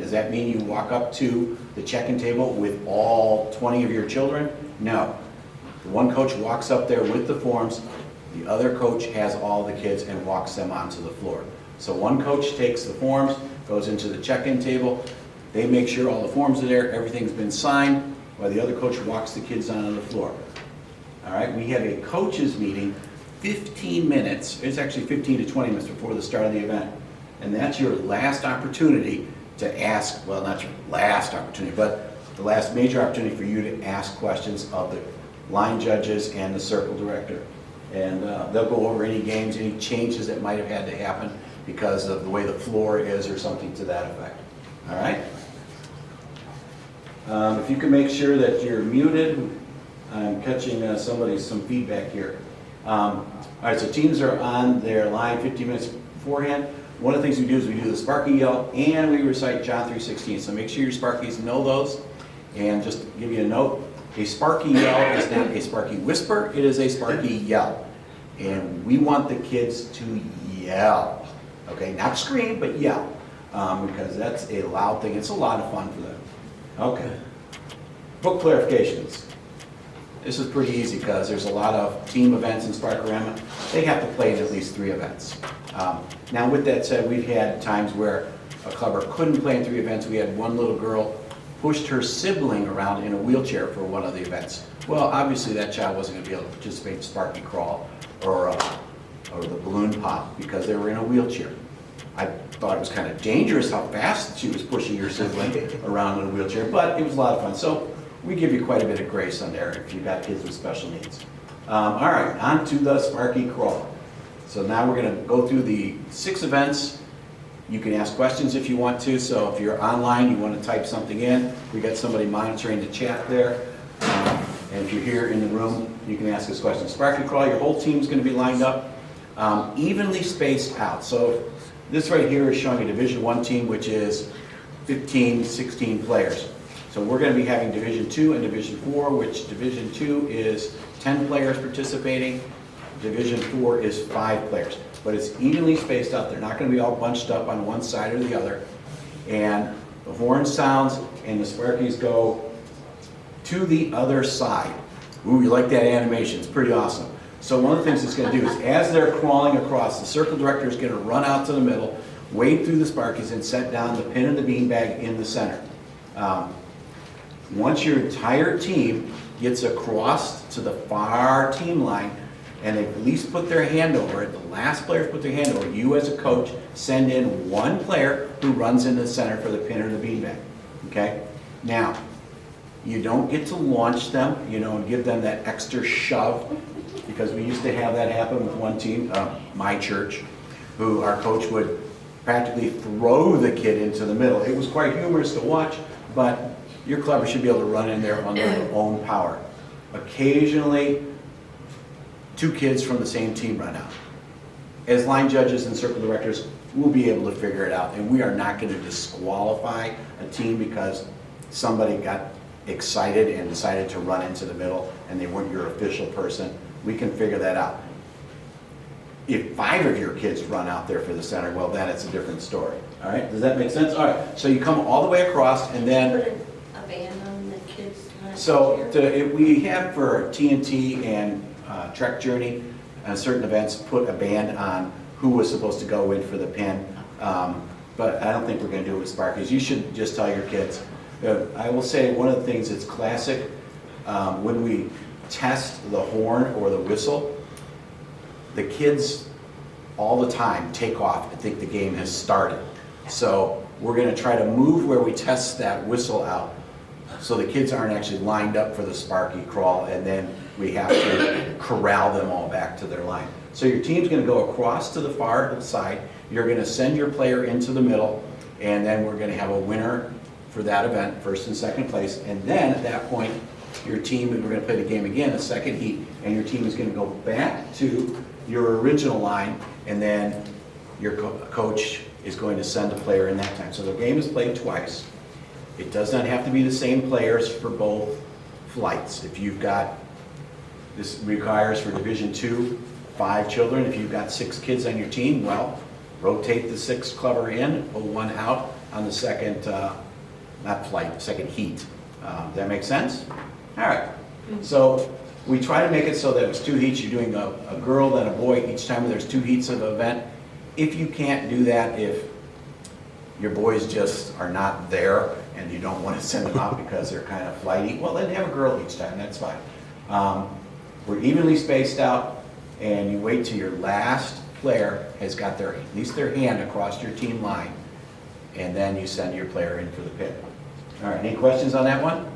Does that mean you walk up to the check-in table with all 20 of your children? No. The one coach walks up there with the forms, the other coach has all the kids and walks them onto the floor. So one coach takes the forms, goes into the check-in table, they make sure all the forms are there, everything's been signed, while the other coach walks the kids onto the floor. All right, we have a coaches meeting 15 minutes, it's actually 15 to 20 minutes before the start of the event. And that's your last opportunity to ask, well, not your last opportunity, but the last major opportunity for you to ask questions of the line judges and the circle director. And they'll go over any games, any changes that might have had to happen because of the way the floor is or something to that effect. All right? If you can make sure that you're muted, I'm catching some feedback here. All right, so teams are on their line 15 minutes beforehand. One of the things we do is we do the Sparky Yell and we recite John 3:16. So make sure your Sparkies know those. And just to give you a note, a Sparky Yell is not a Sparky whisper, it is a Sparky Yell. And we want the kids to yell. Okay, not scream, but yell. Because that's a loud thing. It's a lot of fun for them. Okay. Book clarifications. This is pretty easy because there's a lot of team events in Sparkorama. They have to play in at least 3 events. Now with that said, we've had times where a clubber couldn't play in 3 events. We had one little girl pushed her sibling around in a wheelchair for one of the events. Well, obviously that child wasn't going to be able to participate in Sparky Crawl or the balloon pop because they were in a wheelchair. I thought it was kind of dangerous how fast she was pushing her sibling around in a wheelchair, but it was a lot of fun. So we give you quite a bit of grace on there if you've got kids with special needs. All right, on to the Sparky Crawl. So now we're going to go through the 6 events. You can ask questions if you want to. So if you're online, you want to type something in. We got somebody monitoring the chat there. And if you're here in the room, you can ask us questions. Sparky Crawl, your whole team's going to be lined up, evenly spaced out. So this right here is showing a Division I team, which is 15, 16 players. So we're going to be having Division II and Division IV, which Division II is 10 players participating. Division IV is 5 players. But it's evenly spaced out. They're not going to be all bunched up on one side or the other. And the horn sounds and the Sparkies go to the other side. Ooh, you like that animation. It's pretty awesome. So one of the things it's going to do is as they're crawling across, the circle director is going to run out to the middle, wade through the Sparkies, and set down the pin and the beanbag in the center. Once your entire team gets across to the far team line, and they've at least put their hand over it, the last players put their hand over it, you as a coach send in one player who runs into the center for the pin or the beanbag. Okay? Now, you don't get to launch them, and give them that extra shove, because we used to have that happen with one team, my church, who our coach would practically throw the kid into the middle. It was quite humorous to watch, but your clubber should be able to run in there under their own power. Occasionally, 2 kids from the same team run out. As line judges and circle directors, we'll be able to figure it out, and we are not going to disqualify a team because somebody got excited and decided to run into the middle and they weren't your official person. We can figure that out. If 5 of your kids run out there for the center, well, then it's a different story. All right, does that make sense? All right, so you come all the way across and then... Put a band on the kids. So we have for TNT and Trek Journey, certain events, put a band on who was supposed to go in for the pin. But I don't think we're going to do it with Sparkies. You should just tell your kids. I will say one of the things that's classic, when we test the horn or the whistle, the kids all the time take off and think the game has started. So we're going to try to move where we test that whistle out so the kids aren't actually lined up for the Sparky Crawl, and then we have to corral them all back to their line. So your team's going to go across to the far side. You're going to send your player into the middle, and then we're going to have a winner for that event, first and second place. And then at that point, your team, we're going to play the game again, a second heat, and your team is going to go back to your original line, and then your coach is going to send a player in that time. So the game is played twice. It does not have to be the same players for both flights. If you've got, this requires for Division II, 5 children. If you've got 6 kids on your team, well, rotate the 6th clubber in, pull one out, on the second, not flight, second heat. Does that make sense? All right. So we try to make it so that it's 2 heats. You're doing a girl then a boy each time there's 2 heats of an event. If you can't do that, if your boys just are not there and you don't want to send them out because they're kind of flighty, well, then have a girl each time, that's fine. We're evenly spaced out, and you wait till your last player has got at least their hand across your team line, and then you send your player in for the pit. All right, any questions on that one?